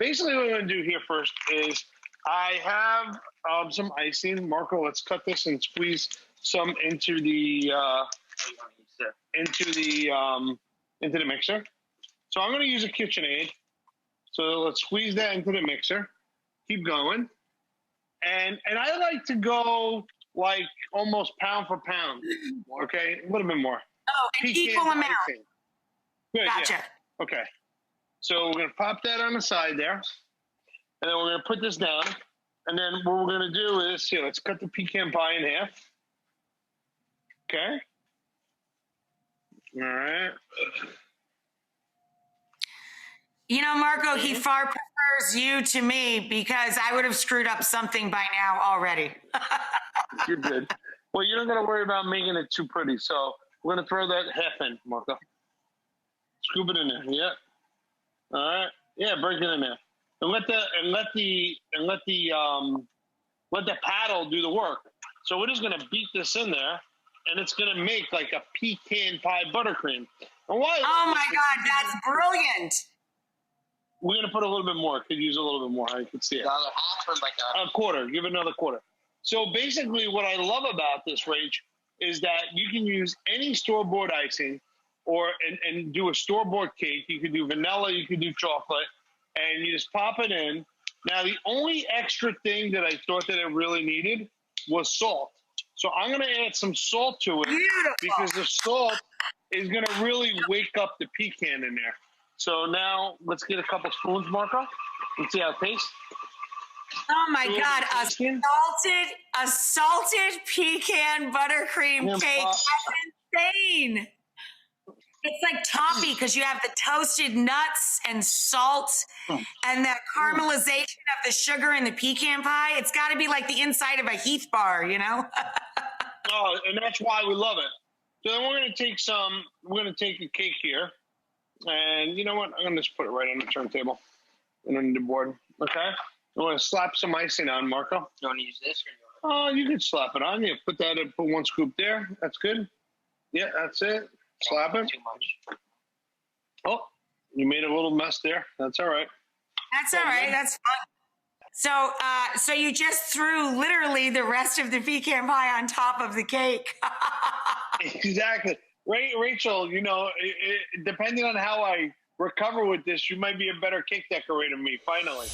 basically what I'm going to do here first is I have some icing. Marco, let's cut this and squeeze some into the mixer. So I'm going to use a KitchenAid. So let's squeeze that into the mixer. Keep going. And I like to go like almost pound for pound. Okay, a little bit more. Oh, an equal amount. Good, Gotcha. Yeah. Okay. So we're going to pop that on the side there. And then we're going to put this down. And then what we're going to do is, here, let's cut the pecan pie in half. Okay. All right. You know, Marco, he far prefers you to me because I would have screwed up something by now already. You're good. Well, you don't got to worry about making it too pretty. So we're going to throw that half in, Marco. Scoop it in there. Yeah. All right. Yeah, break it in there. And let the paddle do the work. So we're just going to beat this in there, and it's going to make like a pecan pie buttercream. And why? Oh my God, that's brilliant. We're going to put a little bit more. Could use a little bit more. I could see it. Another half or like a quarter. Give it another quarter. So basically what I love about this, Rach, is that you can use any store-bought icing and do a store-bought cake. You could do vanilla. You could do chocolate. And you just pop it in. Now, the only extra thing that I thought that it really needed was salt. So I'm going to add some salt to it. Beautiful. Because the salt is going to really wake up the pecan in there. So now let's get a couple spoons, Marco. Let's see how it tastes. Oh my God, a salted pecan buttercream cake. That's insane. It's like toffee because you have the toasted nuts and salt and the caramelization of the sugar in the pecan pie. It's got to be like the inside of a Heath bar, you know? Oh, and that's why we love it. So then we're going to take a cake here. And you know what? I'm going to just put it right on the turntable and on the board. Okay? I'm going to slap some icing on, Marco. You want to use this? Oh, you can slap it on. You put one scoop there. That's good. Yeah, that's it. Slap it. Too much. Oh, you made a little mess there. That's all right. That's all right. That's fun. So you just threw literally the rest of the pecan pie on top of the cake. Exactly. Rachel, you know, depending on how I recover with this, you might be a better cake decorator than me, finally.